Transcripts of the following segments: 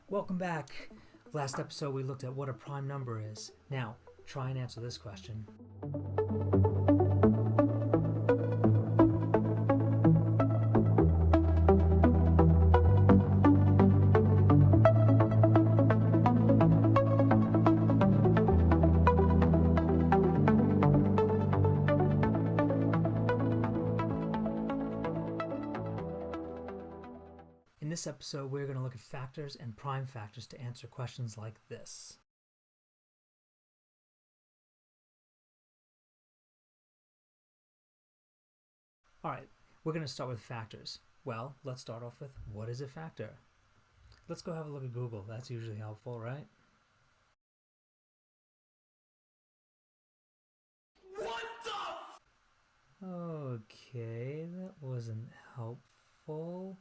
Welcome back. Last episode we looked at what a prime number is. Now, try and answer this question. In this episode, we're going to look at factors and prime factors to answer questions like this. Alright, we're going to start with factors. Well, let's start off with, what is a factor? Let's go have a look at Google. That's usually helpful, right? What the? Okay, that wasn't helpful.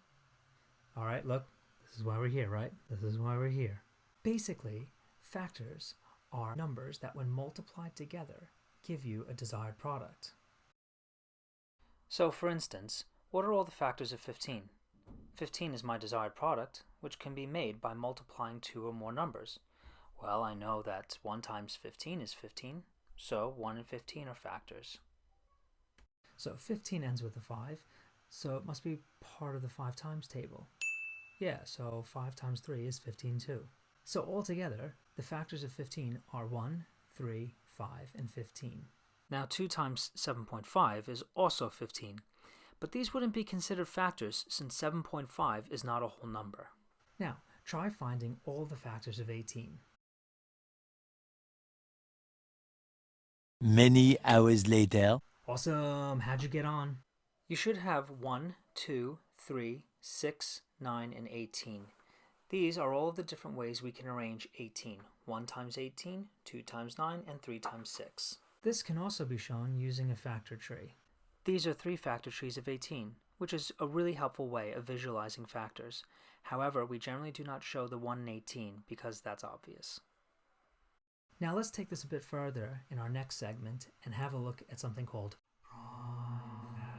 Alright, look, this is why we're here, right? This is why we're here. Basically, factors are numbers that when multiplied together give you a desired product. So for instance, what are all the factors of 15? 15 is my desired product, which can be made by multiplying two or more numbers. Well, I know that 1 times 15 is 15, so 1 and 15 are factors. So 15 ends with a 5, so it must be part of the 5 times table. Yeah, so 5 times 3 is 15 too. So altogether, the factors of 15 are 1, 3, 5, and 15. Now 2 times 7.5 is also 15, but these wouldn't be considered factors since 7.5 is not a whole number. Now, try finding all the factors of 18. Many hours later. Awesome! How'd you get on? You should have 1, 2, 3, 6, 9, and 18. These are all of the different ways we can arrange 18. 1 times 18, 2 times 9, and 3 times 6. This can also be shown using a factor tree. These are 3 factor trees of 18, which is a really helpful way of visualizing factors. However, we generally do not show the 1 and 18 because that's obvious. Now let's take this a bit further in our next segment and have a look at something called prime factors.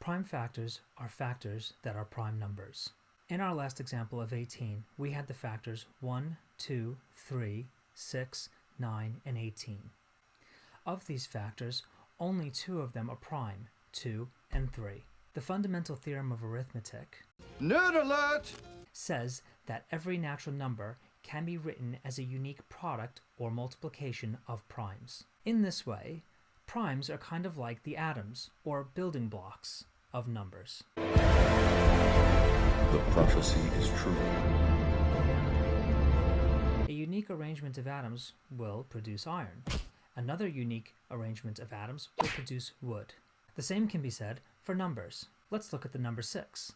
Prime factors are factors that are prime numbers. In our last example of 18, we had the factors 1, 2, 3, 6, 9, and 18. Of these factors, only 2 of them are prime, 2 and 3. The fundamental theorem of arithmetic, Nerd alert! says that every natural number can be written as a unique product or multiplication of primes. In this way, primes are kind of like the atoms or building blocks of numbers. The prophecy is true. A unique arrangement of atoms will produce iron. Another unique arrangement of atoms will produce wood. The same can be said for numbers. Let's look at the number 6.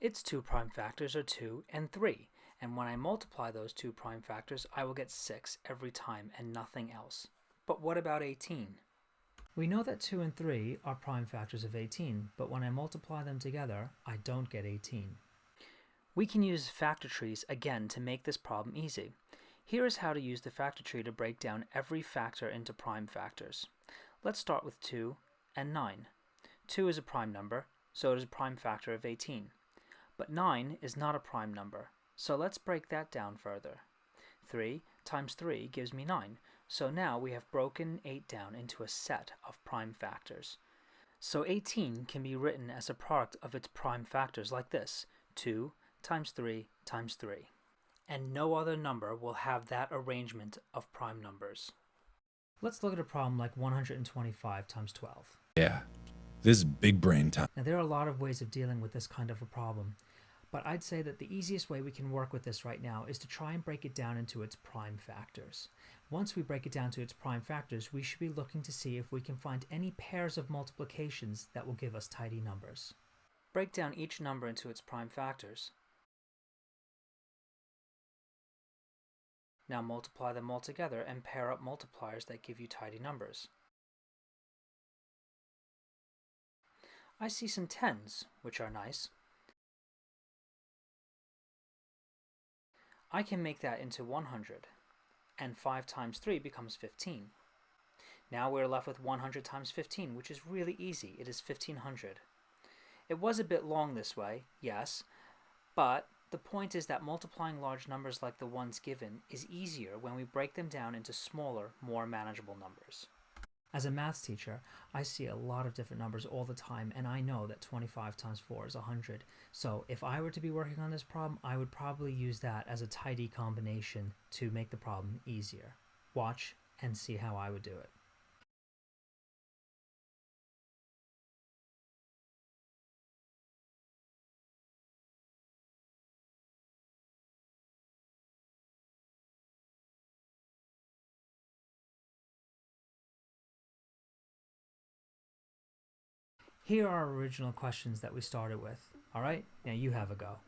Its 2 prime factors are 2 and 3, and when I multiply those 2 prime factors, I will get 6 every time and nothing else. But what about 18? We know that 2 and 3 are prime factors of 18, but when I multiply them together, I don't get 18. We can use factor trees again to make this problem easy. Here is how to use the factor tree to break down every factor into prime factors. Let's start with 2 and 9. 2 is a prime number, so it is a prime factor of 18. But 9 is not a prime number, so let's break that down further. 3 times 3 gives me 9, so now we have broken 8 down into a set of prime factors. So 18 can be written as a product of its prime factors like this, 2 times 3 times 3. And no other number will have that arrangement of prime numbers. Let's look at a problem like 125 times 12. Yeah, this is big brain time. Now there are a lot of ways of dealing with this kind of a problem, but I'd say that the easiest way we can work with this right now is to try and break it down into its prime factors. Once we break it down to its prime factors, we should be looking to see if we can find any pairs of multiplications that will give us tidy numbers. Break down each number into its prime factors. Now multiply them all together and pair up multipliers that give you tidy numbers. I see some 10s, which are nice. I can make that into 100, and 5 times 3 becomes 15. Now we're left with 100 times 15, which is really easy. It is 1500. It was a bit long this way, yes, but the point is that multiplying large numbers like the ones given is easier when we break them down into smaller, more manageable numbers. As a maths teacher, I see a lot of different numbers all the time, and I know that 25 times 4 is 100. So if I were to be working on this problem, I would probably use that as a tidy combination to make the problem easier. Watch and see how I would do it. Here are our original questions that we started with. Alright, now you have a go.